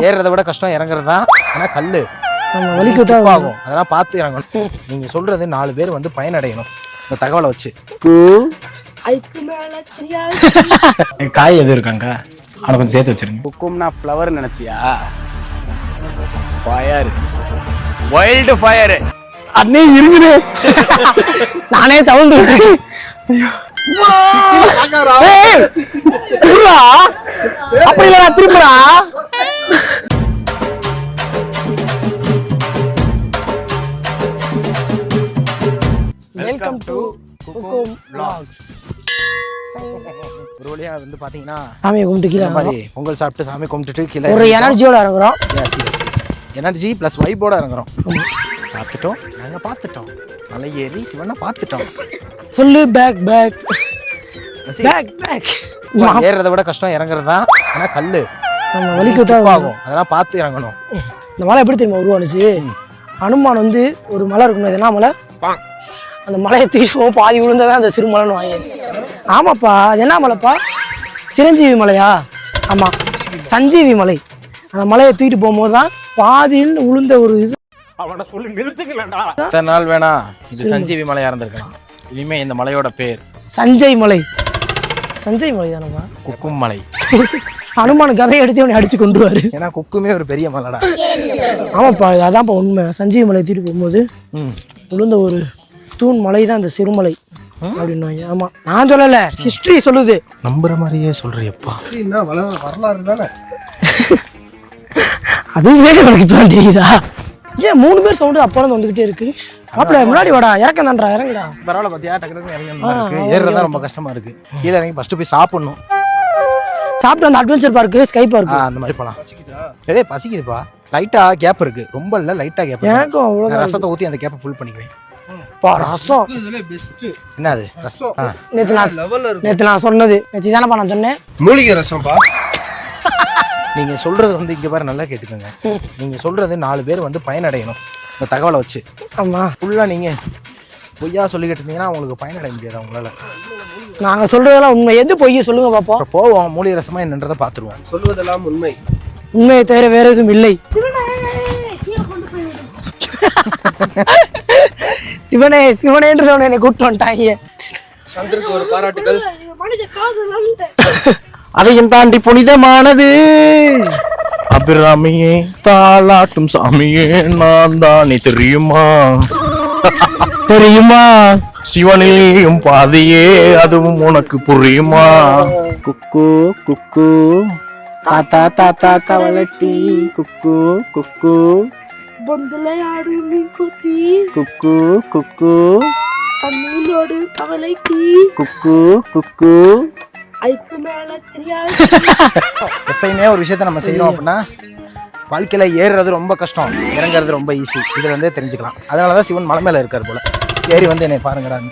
ஏறதை விட கஷ்டம் இறங்குறது தான். ஆனா கல்லு ஆகும், அதெல்லாம் பார்த்து இறங்கணும். நீங்க சொல்றது 4 பேர் வந்து பயனடையணும் இந்த தகவலை வச்சு. காய் எது இருக்காங்க அவனை கொஞ்சம் சேர்த்து வச்சிருங்க. குக்கும்னா ஃப்ளவர் நினைச்சியா? Fire, wild fire. அண்ணே இருக்குது. நானே தவுந்து அப்படி இல்ல திரும்புறா. வெல்கம் டு குக்கும் vlogs. ஒரு வழியா வந்து பாத்தீங்கன்னா சாமியை கும்பிட்டு கீழே மாதிரி பொங்கல் சாப்பிட்டு சாமி கும்பிட்டுட்டு கீழே ஒரு எனர்ஜியோட இறங்குறோம். Energy plus வைபோட இறங்குறோம். பார்த்துட்டோம் மலை ஏறி சிவனை பார்த்துட்டோம். சொல்லு பேக் பேக் பேக் பேக். ஏறதை விட கஷ்டம் இறங்குறது தான். ஆனா கல்லு ஆகும், அதெல்லாம் பார்த்து இறங்கணும். இந்த மலை எப்படி தெரியுமா உருவானுச்சு? அனுமான் வந்து ஒரு மலை இருக்கணும். இது என்ன மலை? அந்த மலையை தூக்கிட்டு பாதி விழுந்ததான் அந்த சிறுமலைன்னு வாங்கி. ஆமாப்பா, அது என்ன மலைப்பா? சிரஞ்சீவி மலையா? ஆமா, சஞ்சீவி மலை. அந்த மலையை தூக்கிட்டு போகும்போது தான் பாதியில் விழுந்த ஒரு இது. அவனை சொல்லி நிறுத்துக்கலடா. இத்தனை நாள் வேணா இது சஞ்சீவி மலையா இருந்திருக்காங்க. இனிமே இந்த மலையோட பேர் சஞ்சய் மலை. சஞ்சய் மலை தானப்பா? குக்கும் மலை. அனுமான கதையை எடுத்து அவனை அடிச்சு கொண்டு வாரு. ஏன்னா குக்குமே ஒரு பெரிய மலைடா. ஆமாப்பா, அதான்ப்பா உண்மை. சஞ்சீவி மலையை தூக்கிட்டு போகும்போது விழுந்த ஒரு தூண் மலை தான் இந்த சிறுமலை அப்படின்னு. ஆமா, நான் சொல்லல, ஹிஸ்டரி சொல்லுது. நம்புற மாதிரியே சொல்றியப்பா. வரலாறு தானே. அதுவே எனக்கு இப்பதான் தெரியுதா? ஏன் 3 பேர் சவுண்டு அப்பாலும் வந்துகிட்டே இருக்கு? மாப்பிள்ள முன்னாடி வாடா, இறக்கம் தான்டா, இறங்குடா. பரவாயில்ல பாத்தியா, டக்குனு இறங்கி ஏறுறதா ரொம்ப கஷ்டமா இருக்கு. கீழே இறங்கி ஃபர்ஸ்ட் போய் சாப்பிடணும். சாப்பிட்டு அந்த அட்வென்ச்சர் பார்க்கு, ஸ்கை பார்க்கு அந்த மாதிரி போலாம். ஏதே பசிக்குதுப்பா. லைட்டா கேப் இருக்கு, ரொம்ப இல்ல, லைட்டா கேப். எனக்கும் அவ்வளவு. ரசத்தை ஊத்தி அந்த கேப்பை ஃபுல் பண்ணிக்குவேன். ரசம் என்னது ரசம்? நேத்து நான் சொன்னது நேத்து தானப்பா நான் சொன்னேன். மூலிகை ரசம்பா. நீங்க சொல்றது வந்து இங்க பாரு, நல்லா கேட்டுக்கோங்க. நீங்க சொல்றது 4 பேர் வந்து பயனடையணும் இந்த தகவலை வச்சு. ஆமா, ஃபுல்லா நீங்க பொய்யா சொல்லிக்கிட்டு இருந்தீங்கன்னா உங்களுக்கு பயனடைய முடியாது உங்களால. நாங்க சொல்றதெல்லாம் உண்மை. எது பொய்ய சொல்லுங்க பாப்போம். போவோம், மூலிகை ரசமா என்னன்றதை பாத்துருவோம். சொல்வதெல்லாம் உண்மை. உண்மையை தவிர வேற எதுவும் இல்லை. சிவனே சிவனேன்றத என்னை கூப்பிட்டு வந்துட்டாங்க. சந்திரக்கு ஒரு பாராட்டுகள். அதையும் தாண்டி புனிதமானது அபிராமியே தாளாட்டும் சாமியே நான் தானே தெரியுமா? தெரியுமா? சிவனிலேயும் பாதியே அதுவும் உனக்கு புரியுமா? குக்கு குக்கு தாத்தா தாத்தா கவலட்டி குக்கு குக்கு பொந்துலையாடு மீன் கொத்தி குக்கு குக்கு மீனோடு கவலைக்கு குக்கு குக்கு. அதுக்கு மேல தெரியாது. எப்பயுமே ஒரு விஷயத்த நம்ம செய்யறோம் அப்படின்னா வாழ்க்கையில ஏறுறது ரொம்ப கஷ்டம், இறங்குறது ரொம்ப ஈஸி. இதுல இருந்தே தெரிஞ்சுக்கலாம். அதனாலதான் சிவன் மலை மேல இருக்காரு போல. ஏறி வந்து என்னை பாருங்கடான்னு.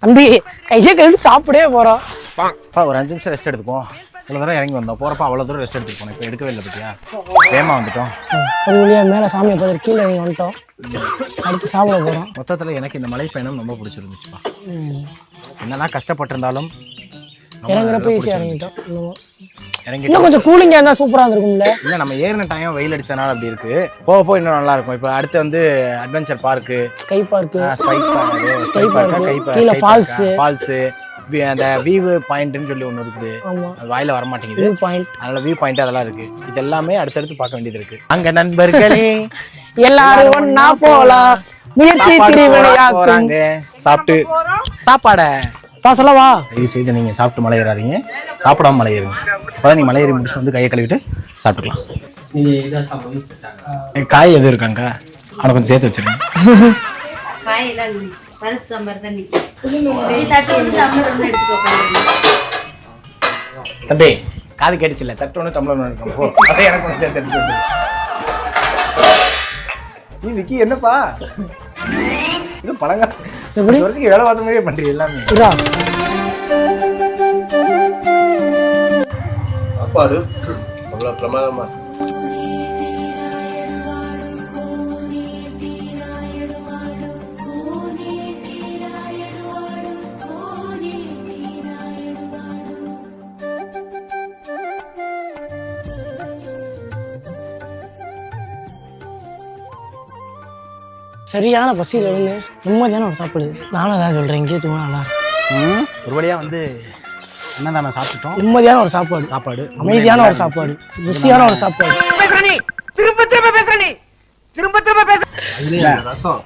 தம்பி கையை கழுவி சாப்பிடவே போறோம். ஒரு 5 நிமிஷம் ரெஸ்ட் எடுத்துப்போம். இவ்வளோ தூரம் இறங்கி வந்தோம், போறப்ப அவ்வளோ தூரம் ரெஸ்ட் எடுத்துட்டு போனோம். இப்போ எடுக்கவே இல்லை பத்தியா, வேகமா வந்துட்டோம். ஒரு வழியா மேல சாமியை பார்த்து கீழே இறங்கி வந்துட்டோம். அடுத்து சாப்பிட போறோம். மொத்தத்துல எனக்கு இந்த மலை பயணம் ரொம்ப பிடிச்சிருந்துச்சுப்பா. என்னதான் கஷ்டப்பட்டிருந்தாலும் இறங்குறப்ப ஈஸியா இறங்கிட்டோம். இன்னும் கொஞ்சம் கூலிங்கா இருந்தா சூப்பரா இருந்திருக்கும்ல. இல்ல, நம்ம ஏறின டைம் வெயில் அடிச்சனால அப்படி இருக்கு. போக போக இன்னும் நல்லா இருக்கும். இப்போ அடுத்து வந்து adventure park, sky park, sky park, கீழ ஃபால்ஸ், அந்த வியூ பாயிண்ட்னு சொல்லி ஒன்று இருக்குது. அது வாயில வர மாட்டேங்குது. வியூ பாயிண்ட், அதனால வியூ பாயிண்ட் அதெல்லாம் இருக்கு. இது எல்லாமே அடுத்தடுத்து பார்க்க வேண்டியது இருக்கு. அங்க நண்பர்களே எல்லாரும் ஒண்ணா போலாம், முயற்சி திருவிளையாக்கும். சாப்பிட்டு சாப்பாட சொல்லவா? தயவு செய்து நீங்க சாப்பிட்டு மலை ஏறாதீங்க, சாப்பிடாம மலை ஏறுங்க. அப்பதான் நீ மலை ஏறி முடிச்சுட்டு வந்து கையை கழுவிட்டு சாப்பிட்டுக்கலாம். காய் எது இருக்காங்க அவனை கொஞ்சம் சேர்த்து வச்சிருங்க. தம்பி காது கேட்டுச்சுல, தட்டு ஒன்று டம்ளர் ஒன்று இருக்கும். அதே எனக்கு கொஞ்சம் சேர்த்து எடுத்து. நீ விக்கி என்னப்பா இது பழங்க வருஷத்துக்கு வேலை பார்த்த மாதிரியே பண்றீங்க எல்லாமே. சாப்பாடு அவ்வளோ பிரமாதமா. சரியான பசியில் இருந்து நிம்மதியான ஒரு சாப்பாடு. நானும் தான் சொல்கிறேன், இங்கேயே தூங்க நல்லா ஒரு வழியாக வந்து அன்னதானம் சாப்பிட்டுட்டோம். நிம்மதியான ஒரு சாப்பாடு, அமைதியான ஒரு சாப்பாடு, ருசியான ஒரு சாப்பாடு. ரசம்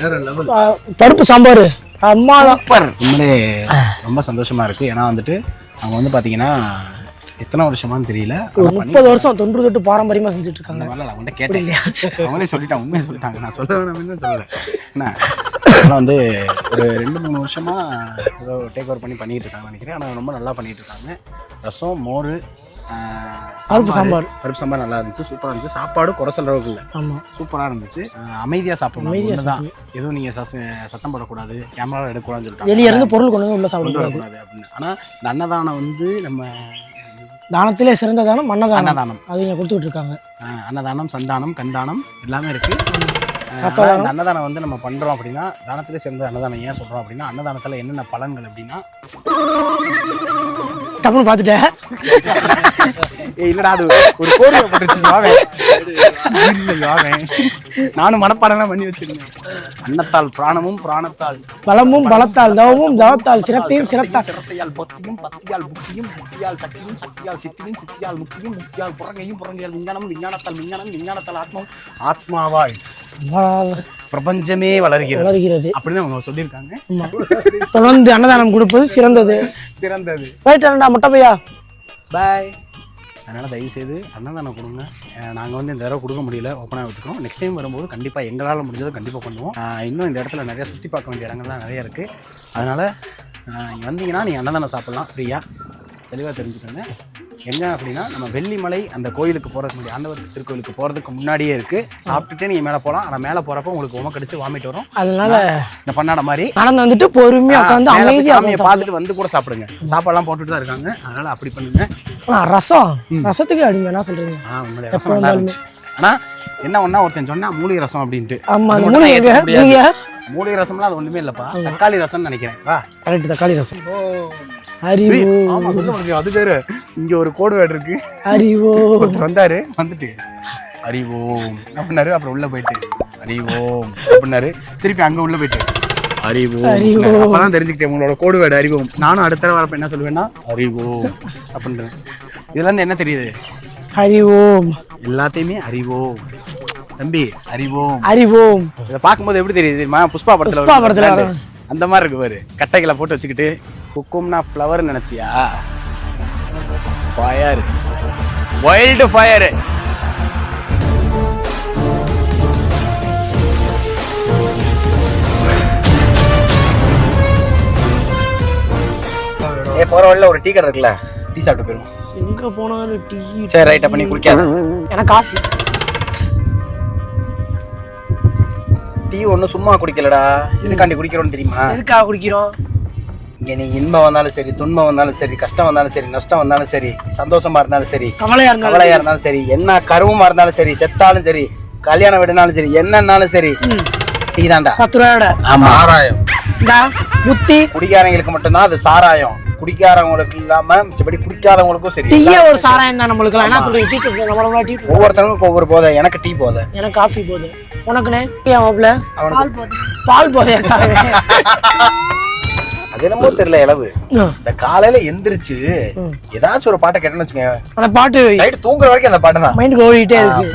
வேற லெவல். பருப்பு சாம்பார் அம்மா தான். உண்மையிலே ரொம்ப சந்தோஷமா இருக்கு. ஏன்னா வந்துட்டு அவங்க வந்து பார்த்தீங்கன்னா எத்தனை வருஷமானு தெரியல, 30 வருஷம் தொன்று தொட்டு பாரம்பரியமாக செஞ்சுட்டு இருக்காங்க. அவங்கள்ட்ட கேட்டேன், அவங்களே சொல்லிட்டாங்க, உண்மையை சொல்லிட்டாங்க. நான் சொல்ல வேணாம்னு சொல்லலை. என்ன ஆனால் வந்து ஒரு 2-3 வருஷமா ஏதோ டேக் ஓவர் பண்ணிட்டு இருக்காங்க நினைக்கிறேன். ஆனால் ரொம்ப நல்லா பண்ணிட்டு இருக்காங்க. ரசம், மோர், பருப்பு சாம்பார் நல்லா இருந்துச்சு, சூப்பராக இருந்துச்சு. சாப்பாடு குறை சொல்ற அளவுக்கு இல்லை, ஆமாம் சூப்பராக இருந்துச்சு. அமைதியாக சாப்பிடணும் தான், எதுவும் நீங்கள் சத்தம் போடக்கூடாது, கேமரா எடுக்கக்கூடாதுன்னு சொல்லிட்டாங்க. வெளியே இருந்து பொருள் கொண்டு வந்து உள்ள சாப்பிடக்கூடாது அப்படின்னு. ஆனால் இந்த அன்னதானம் வந்து நம்ம தானத்திலே சிறந்த தானம் அன்னதானம், அது இங்கே கொடுத்துட்டு இருக்காங்க. அன்னதானம், சந்தானம், கண்தானம் எல்லாமே இருக்கு. இந்த அன்னதானம் வந்து நம்ம பண்றோம் அப்படின்னா, தானத்திலே சிறந்த அன்னதானம் ஏன் சொல்றோம் அப்படின்னா, அன்னதானத்துல என்னென்ன பலன்கள் அப்படின்னா, டப்புன்னு பார்த்துட்டேன். இல்லடா அது ஒரு கோரிக்கை போட்டுருச்சு. நானும் மனப்பாடம் பண்ணி வச்சிருந்தேன். அன்னத்தால் பிராணமும், பிராணத்தால் பலமும், பலத்தால் தவமும், தவத்தால் சிரத்தையும், சிரத்தையால் பக்தியும், பக்தியால் புக்தியும், புக்தியால் சக்தியும், சக்தியால் சித்தியும், சித்தியால் முக்தியும், முக்தியால் புறங்கையும், புறங்கையால் விஞ்ஞானம், விஞ்ஞானத்தால் விஞ்ஞானம், விஞ்ஞானத்தால் ஆத்மாவும், ஆத்மாவால் பிரபஞ்சமே வளர்கிறது அப்படின்னு அவங்க சொல்லியிருக்காங்க. தொடர்ந்து அன்னதானம் கொடுப்பது சிறந்தது. ரைட் அண்ணா, முட்டை பையா பாய். அதனால் தயவுசெய்து அன்னதானம் கொடுங்க. நாங்கள் வந்து இந்த தடவை கொடுக்க முடியல, ஓப்பனாக வச்சுக்கிறோம். நெக்ஸ்ட் டைம் வரும்போது கண்டிப்பாக எங்களால் முடிஞ்சதை கண்டிப்பாக பண்ணுவோம். இன்னும் இந்த இடத்துல நிறையா சுற்றி பார்க்க வேண்டிய இடங்கள்லாம் நிறையா இருக்குது. அதனால் இங்கே வந்தீங்கன்னா நீங்கள் அன்னதானம் சாப்பிட்லாம் ஃப்ரீயாக. தெளிவாக தெரிஞ்சுக்கோங்க. எங்கே அப்படின்னா நம்ம வெள்ளிமலை அந்த கோயிலுக்கு போகிறதுக்கு முன்னாடி, ஆண்டவர் திருக்கோயிலுக்கு போகிறதுக்கு முன்னாடியே இருக்குது. சாப்பிட்டுட்டு நீங்கள் மேலே போகலாம். ஆனால் மேலே போகிறப்ப உங்களுக்கு உமக்கடிச்சு வாமிட்டு வரும். அதனால இந்த பண்ணாட மாதிரி நடந்து வந்துட்டு பொறுமையாக உட்காந்து அமைதியாக பார்த்துட்டு வந்து கூட சாப்பிடுங்க. சாப்பாடெல்லாம் போட்டுட்டு தான் இருக்காங்க. அதனால் அப்படி பண்ணுங்க. ரசத்துக்கு அடிமை என்ன சொல்கிறீங்க? உண்மையிலே ரசம் நல்லா இருந்துச்சு. ஆனால் என்ன ஒன்றா ஒருத்தன் சொன்னால் மூலிகை ரசம் அப்படின்ட்டு. மூலிகை ரசம்லாம் அது ஒன்றுமே இல்லைப்பா, தக்காளி ரசம்னு நினைக்கிறேன். கரெக்ட், தக்காளி ரசம். ஆமா சொல்ல முடியும். அது பேரு இங்க ஒரு கோடு வேர்டு இருக்கு. ஒருத்தர் வந்தாரு, வந்துட்டு அறிவோம் அப்படின்னாரு. அப்புறம் உள்ள போயிட்டு அறிவோம் அப்படின்னாரு. திருப்பி அங்க உள்ள போயிட்டு அறிவோம். அப்பதான் தெரிஞ்சுக்கிட்டேன் உங்களோட கோடு வேர்டு அறிவோம். நானும் அடுத்த வரப்ப என்ன சொல்லுவேன்னா அறிவோம் அப்படின்றேன். இதுல இருந்து என்ன தெரியுது? அறிவோம், எல்லாத்தையுமே அறிவோம் தம்பி, அறிவோம் அறிவோம். இதை பார்க்கும்போது எப்படி தெரியுது? புஷ்பா படத்துல அந்த மாதிரி இருக்கு பாரு. கட்டைகளை போட்டு வச்சுக்கிட்டு குக்கும்னா ஃப்ளவர் நினைச்சியா? Fire, wild fire. போற வழியில ஒரு டீ கடை இருக்குல்ல, டீ சாப்பிட்டு போயிருவோம். எங்க போனாலும் டீ. சரி ரைட், பண்ணி குடிக்காத. எனக்கு காஃபி. டீ ஒன்றும் சும்மா குடிக்கலடா. எதுக்காண்டி குடிக்கிறோன்னு தெரியுமா? எதுக்காக குடிக்கிறோம்? இங்கே நீ இன்பம் வந்தாலும் சரி, துன்பம் வந்தாலும் சரி, கஷ்டம் வந்தாலும் சரி, நஷ்டம் வந்தாலும் சரி, சந்தோஷமா இருந்தாலும் சரி, கவலையா இருந்தாலும் சரி, என்ன கருவமா இருந்தாலும் சரி, செத்தாலும் சரி, கல்யாணம் விடனாலும் சரி, என்னன்னாலும் சரி, டீ தான்டா. 10 ரூபாயோட. ஆமா, சாராயம் புத்தி. குடிக்காரங்களுக்கு மட்டும்தான் அது சாராயம். குடிக்காரவங்களுக்கு இல்லாம மிச்சபடி குடிக்காதவங்களுக்கும் சரி. டீயே ஒரு சாராயம் தான் நம்மளுக்கு. என்ன சொல்றீங்க? ஒவ்வொருத்தவங்களுக்கும் ஒவ்வொரு போதை. எனக்கு டீ போதை, எனக்கு காஃபி போதை. உனக்குனே பால் போதை. அது என்னமோ தெரியல இளவு. இந்த காலையில எந்திரிச்சு ஏதாச்சும் ஒரு பாட்டை கேட்டேன்னு வச்சுக்கோங்க, அந்த பாட்டு நைட்டு தூங்குற வரைக்கும் அந்த பாட்டு தான் மைண்டுக்கு ஓடிட்டே இருக்கு.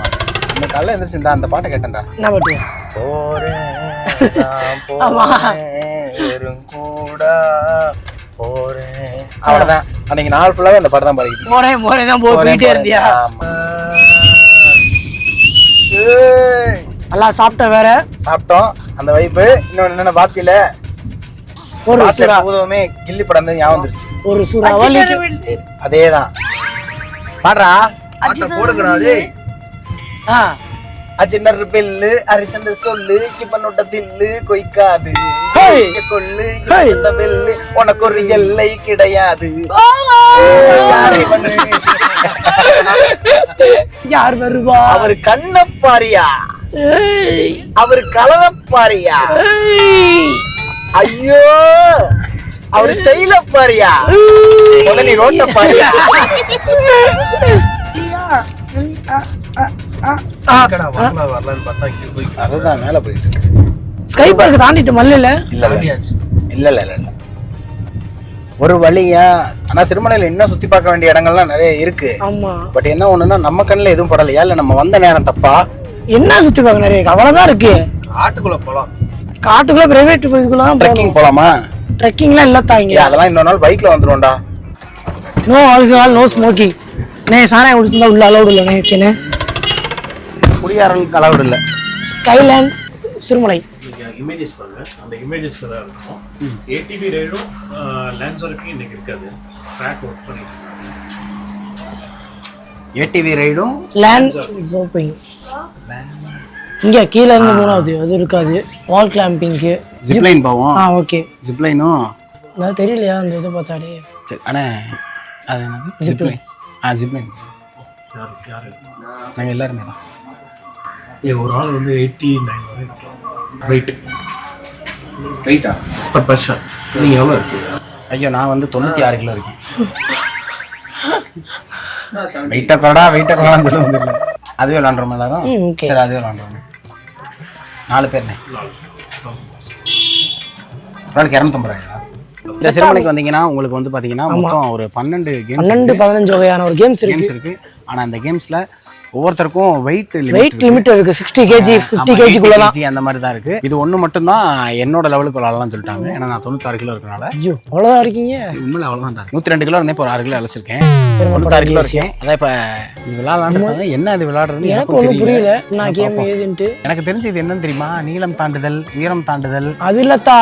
அந்த காலையில எந்திரிச்சு அந்த பாட்டை கேட்டேன்டா. என்ன பாட்டு? போறேன் கூட போறேன். அவ்வளவுதான். அன்னைக்கு நாள் ஃபுல்லாவே அந்த பாட்டு தான் பாடிக்கிட்டு போறேன் போறேன் தான் போயிட்டே இருந்தியா? நல்லா சாப்பிட்ட வேற சாப்பிட்டோம். அந்த வைப்பு இன்னொன்னு என்னென்ன பாத்தியில ஒரு பூதமே கில்லி படம் ஞாபகம் வந்துருச்சு. ஒரு சூறாவளி. அதேதான் பாடுறா, போடுங்கடா. அச்சின்னர் பெல்லு அரிச்சந்த சொல்லு இப்ப தில்லு கொய்க்காது கொள்ளு பெல்லு உனக்கு ஒரு எல்லை கிடையாது. யார் வருவா? அவரு கண்ண பாரியா, அவரு கலர பாரியா, ஐயோ அவரு ஸ்டைல பாரியா, நீ ரோட்ட பாரியா. வரலான்னு பார்த்தா இங்க போய் அதுதான் மேலே போயிட்டு ஸ்கை பார்க் தாண்டிட்டு மல்லையில் தாண்டியாச்சு. இல்லை ஒரு வழியா. ஆனால் சிறுமலையில் இன்னும் சுற்றி பார்க்க வேண்டிய இடங்கள்லாம் நிறைய இருக்கு. ஆமாம். பட் என்ன ஒண்ணுன்னா நம்ம கண்ணில் எதுவும் படலையா, இல்லை நம்ம வந்த நேரம் தப்பா? என்ன சுற்றி பார்க்க நிறைய இருக்கு, அவ்வளோதான் இருக்கு. காட்டுக்குள்ள போலாம். காட்டுக்குள்ள பிரைவேட் இதுக்குள்ள தான் ட்ரெக்கிங் போலாமா? ட்ரெக்கிங்லாம் இல்லத்தாங்க. அதெல்லாம் இன்னொரு நாள் பைக்ல வந்துருவோம்டா. No alcohol no smoking. நே சாராயம் குடிச்சிருந்தா உள்ள அலௌட் இல்லை ஓகேண்ணே. குடியாரங்களுக்கு அலௌட் இல்லை. ஸ்கைலேண்ட் சிறுமலை. இமேஜஸ் பாருங்க, அந்த இமேஜஸ்ல தான் இருக்கும். ஏடிவி ரைடும் லேண்ட்ஸ் வரைக்கும் இன்னைக்கு இருக்காது, ட்ராக் ஒர்க் பண்ணிட்டு ஏடிவி ரைடும் லேண்ட் ஜோப்பிங் இங்கே கீழே இருந்து மூணாவது அது இருக்காது. வால் கிளாம்பிங்க்கு ஜிப்லைன் போவோம். ஓகே. ஜிப்லைனும் நான் தெரியலையா அந்த இதை பார்த்தாலே. சரி அண்ணே, அது என்னது ஜிப்லைன்? ஜிப்லைன் யாரு நாங்கள் எல்லாருமே தான். ஒரு ஆள் வந்து 89 வரை வெயிட் வெயிட்டா பர் பர்சன். நீங்க எவ்வளோ இருக்கு? ஐயோ நான் வந்து 96 கிலோ இருக்கேன். வெயிட்டை கொடான்னு சொல்ல வந்துடல. அதுவே விளாண்டுறோம் எல்லாரும். சரி அதுவே விளாண்டுறோம். 4 பேர்ண்ணே. ஒரு ஆளுக்கு 250 ரூபாயா? இந்த சிறுமலைக்கு வந்தீங்கன்னா உங்களுக்கு வந்து பார்த்தீங்கன்னா மொத்தம் ஒரு 12-15 வகையான ஒரு கேம்ஸ் இருக்கு. ஆனால் அந்த கேம்ஸில் ஒவ்வொருத்தருக்கும் வெயிட் லிமிட் இருக்கு. 60 kg 50 kg குள்ள தான் அந்த மாதிரி தான் இருக்கு. இது ஒன்று மட்டும் தான் என்னோட லெவலுக்கு விளாடலாம்னு சொல்லிட்டாங்க. ஏன்னா நான் 96 கிலோ இருக்கனால. ஐயோ அவ்வளோதான் இருக்கீங்க. உண்மையில அவ்வளோதான். 102 கிலோ இருந்தேன், இப்போ ஒரு 6 கிலோ அழைச்சிருக்கேன். 96 கிலோ இருக்கேன். அதான் இப்போ இது விளாட்லான்னு என்ன இது விளாடுறது எனக்கு ஒன்றும் புரியல. நான் கேம் ஏதுன்ட்டு எனக்கு தெரிஞ்சு இது என்னன்னு தெரியுமா? நீளம் தாண்டுதல், உயரம் தாண்டுதல். அது இல்லத்தா,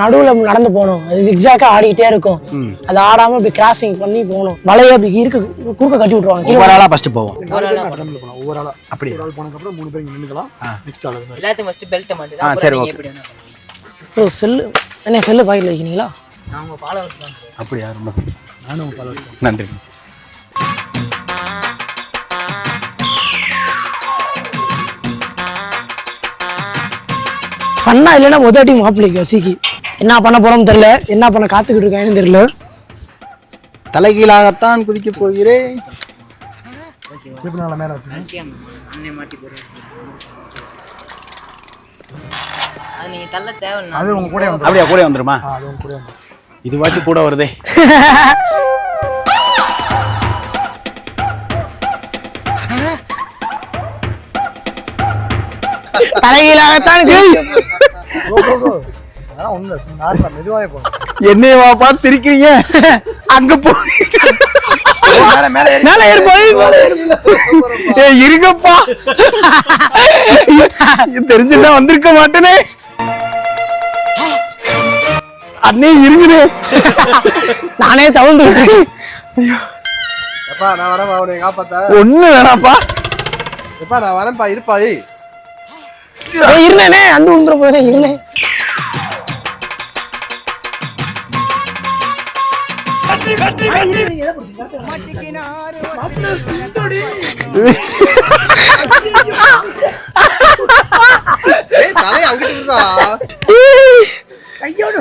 நடுவில் நடந்து போகணும். அது எக்ஸாக்டா ஆடிக்கிட்டே இருக்கும். அது ஆடாம இப்படி கிராசிங் பண்ணி போகணும். வலையை அப்படி குறுக்க கட்டி விட்டுருவாங்க. ஒவ்வொரு ஆளா ஃபர்ஸ்ட் போவோம். ஒவ்வொரு ஆளா அப்படி ஒரு ஆள் போனதுக்கு அப்புறம் 3 பேர் நின்னுக்கலாம். நெக்ஸ்ட் ஆளு எல்லாத்துக்கும் ஃபர்ஸ்ட் பெல்ட் மாட்டேன். சரி ஓகே. ஓ செல்லு என்ன செல்லு பாக்கெட்ல வைக்கிறீங்களா? நான் உங்க ஃபாலோவர்ஸ் தான். அப்படியே ரொம்ப சந்தோஷம். நானும் உங்க ஃபாலோவர்ஸ். நன்றி. ஃபன்னா இல்லைன்னா முதல் டீம் மாப்பிள்ளைக்கு வசிக்கு என்ன பண்ண போறோம்னு தெரியல, என்ன பண்ண காத்துக்கிட்டு இருக்காங்கன்னு தெரியல. தலைகீழாகத்தான் குதிக்க போகிறேன். மேல வச்சு அண்ணே மாட்டி போறேன். அது நீங்க தள்ள தேவையில்லை. அது உங்க கூட வந்து அப்படியே கூட வந்துருமா? அது உங்க கூட வந்து இதுவாச்சும் கூட வருதே. தலைகீழாகத்தான் என்னையவா பார்த்து சிரிக்கிறீங்க? அங்க போயிட்டு மேல ஏறி போய் இருங்கப்பா, தெரிஞ்சுதான் வந்திருக்க மாட்டேனே. அண்ணே இருங்குது, நானே தவழ்ந்து விட்டுருக்கேன். நான் வரேன், அவனை காப்பாத்த ஒண்ணு வேணாப்பா. எப்பா நான் வரேன்ப்பா, இருப்பா. இருந்தேனே அந்த உந்துற போறேன். இருந்தேன்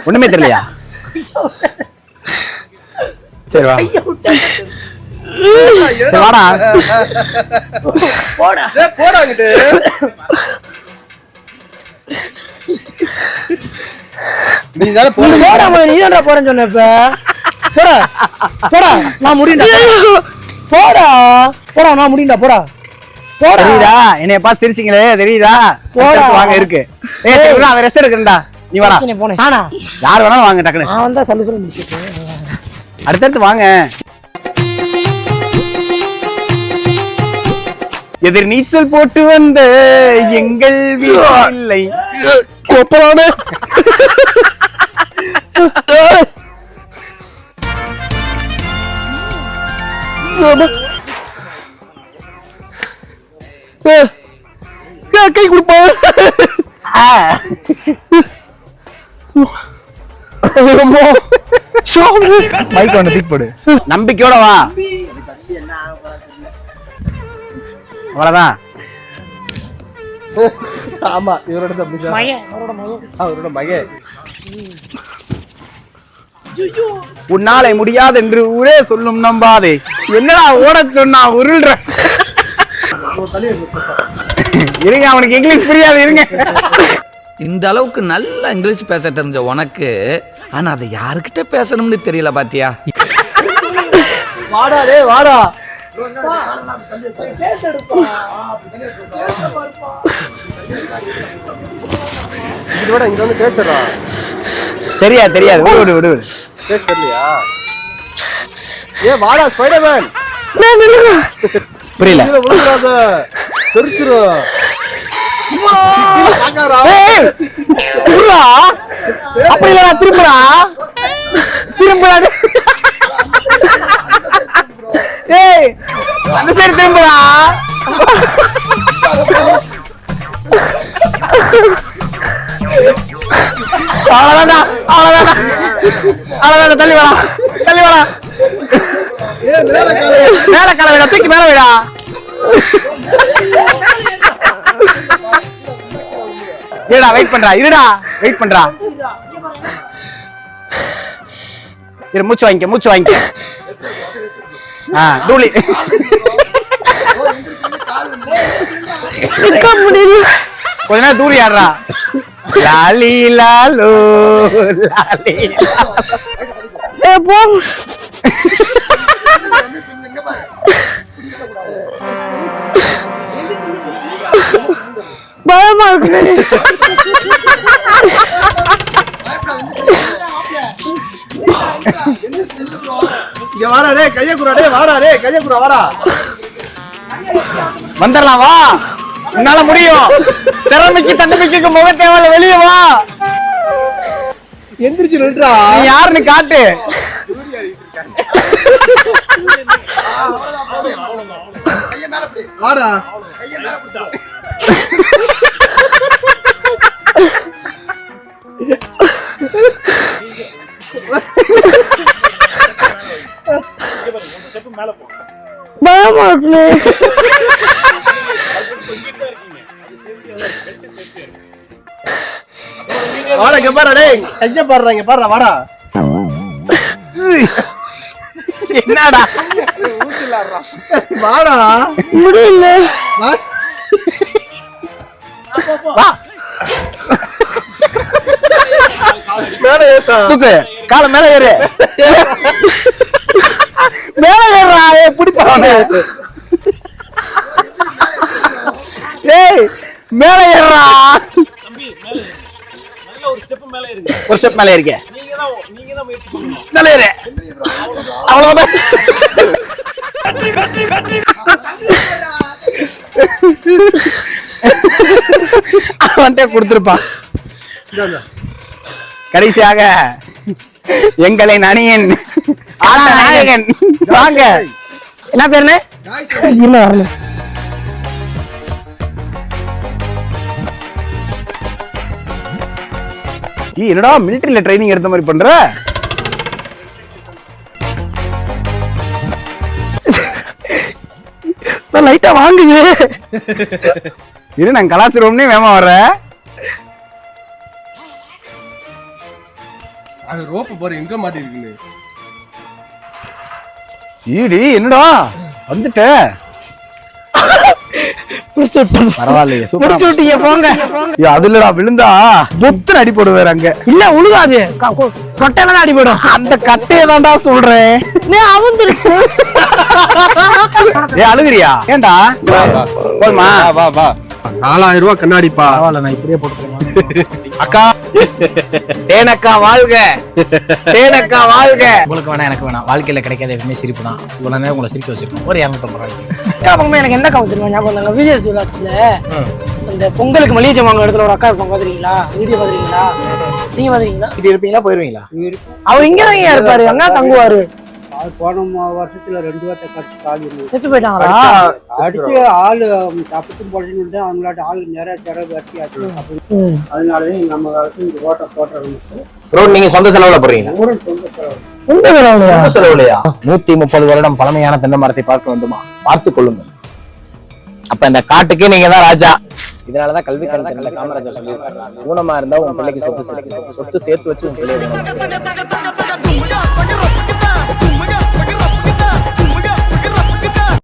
ஒண்ணுமே தெரியலையா? சரி வா வாடா போடாங்கிட்டு நீ தானே போறேன்னு சொன்ன. இப்ப போடா போடா நான் முடியண்டா. போடா போடா நான் முடியண்டா. போடா போடா. தெரியுதா என்னைய பார்த்து சிரிச்சிங்களே? தெரியுதா? போடா வாங்க இருக்கு. அவன் ரெஸ்ட் எடுக்கணும்டா. நீ வாடா. போனேன் யார் வேணாலும் வாங்க. டக்குனு நான் வந்தா சொல்லு சொல்லு முடிச்சுட்டேன். அடுத்தடுத்து வாங்க. எதிர் நீச்சல் போட்டு வந்த எங்கள் வீட்டில்லை கோப்பலானே. கை கொடுப்பா. மைக் ஒன்று தூக்கி போடு. நம்பிக்கையோட வா. அவ்வளவுதான். ஆமா இவரோட தம்பி அவரோட மகன். உன்னாலே முடியாது என்று ஊரே சொல்லும் நம்பாதே. என்னடா ஓட சொன்னா உருள்ற. இருங்க, அவனுக்கு இங்கிலீஷ் புரியாது, இருங்க. இந்த அளவுக்கு நல்ல இங்கிலீஷ் பேச தெரிஞ்ச உனக்கு ஆனா அதை யாருக்கிட்ட பேசணும்னு தெரியல பாத்தியா? வாடா டே வாடா. இங்க வந்து பேசுறா. தெரியாது விடு விடு. பேச தெரியலையா? ஏ வாடா ஸ்பைடர்மேன். புரியல. விழுந்துறாத, தெரிச்சிரும். அப்படி இல்லடா, திரும்புடா. ஏய், அந்த சைடு திரும்புடா. அவ்வளவுதான், தள்ளி வாடா. மேல கால விடா, தூக்கி மேல விடா. இருடா, வெயிட் பண்றா. இரு, மூச்சு வாங்கிக்க. தூளி. கொஞ்ச நேரம் தூரி ஆடுறா. லாலி லாலோ லாலி. பயமா இருக்கு. இங்க வாடா டேய், கைய குறா வாடா. வந்துடலாம், வா. உன்னால முடியும். திறமைக்கு தன்னம்பிக்கைக்கு முக தேவையில்ல, வெளியே வா. எந்திரிச்சு நில்றா. நீ யாருன்னு காட்டு. வாடா. பயமா இருக்கு. வாடா இங்க பாரு டேய், கைய பாருடா, இங்க பாருடா வாடா. என்னடா வாடா. முடியல. வா. மேல ஏறா. தூக்கு, கால மேல ஏறு. மேல ஏறுறா. பிடிப்பாங்க. ஏய், மேல ஏறுறா. ஒரு ஸ்டெப் மேல ஏறிக்க. மேல ஏறு. அவ்வளவுதான். அவன்கிட்ட கொடுத்துருப்பான். கடைசியாக எங்களின் அணியன் ஆட்ட நாயகன். வாங்க. என்ன பேருன்னு? இல்ல வரல. என்னடா மிலிட்டரியில ட்ரைனிங் எடுத்த மாதிரி பண்ற? லைட்டா வாங்குது. இரு, நான் கலாச்சிருவோம்னே வேமா வர்றேன். அது ரோப்பு பாரு எங்க மாட்டிருக்குன்னு. ஈடி, என்னடா வந்துட்ட. பரவாயில்லையே, சூப்பரா போங்க. அது இல்லடா, விழுந்தா பொத்துன்னு அடி போடுவாரு அங்க. இல்ல உழுகாது, கொட்டையில அடி போடும். அந்த கட்டையை தான்டா சொல்றேன். அவந்துருச்சு. ஏ, அழுகுறியா? ஏண்டா போதுமா? வா வா. 4000 ரூபாய் கண்ணாடிப்பா. பரவாயில்ல, நான் இப்படியே போட்டுக்கிறேன். அக்கா, தேனக்கா வாழ்க, தேனக்கா வாழ்க. உங்களுக்கு வேணா, எனக்கு வேணாம். வாழ்க்கையில கிடைக்காத எப்பவுமே சிரிப்பு தான். இவ்வளவு நேரம் உங்களை சிரிக்க வச்சிருக்கோம். ஒரு 250 ரூபாய். எனக்கு எந்த காவல் தெரியுமா ஞாபகம் இருந்தாங்க? விஜய் சுலாட்சில இந்த பொங்கலுக்கு மளிகை ஜாமான் இடத்துல ஒரு அக்கா இருப்பாங்க, பாத்துறீங்களா? வீடியோ பாத்துறீங்களா? நீங்க பாத்துறீங்களா? இப்படி இருப்பீங்களா, போயிருவீங்களா? அவர் இங்கதான் இருப்பாரு, அங்க தங்குவாரு. போன வருஷத்துல 2 பேர்த்த கடிச்சு காலி செத்து போயிட்டாங்களா? அடிச்சு ஆளு தப்பிச்சும் போட்டு அவங்களாட்ட ஆளு நிறைய சிறகு அடிச்சு. அதனாலதான் நம்ம இந்த ஓட்ட போட்டு ரோட் நீங்க சொந்த செலவுல போடுறீங்க? சொந்த செலவுலையா? 130 வருடம் பழமையான தென்னை மரத்தை பார்க்க வேண்டுமா? பார்த்துக் கொள்ளுங்கள். அப்ப இந்த காட்டுக்கு நீங்க தான் ராஜா. இதனாலதான் கல்வி கணக்கு காமராஜர் சொல்லியிருக்காரு, ஊனமா இருந்தா உன் பிள்ளைக்கு சொத்து சேர்த்து வச்சு உன் பிள்ளைய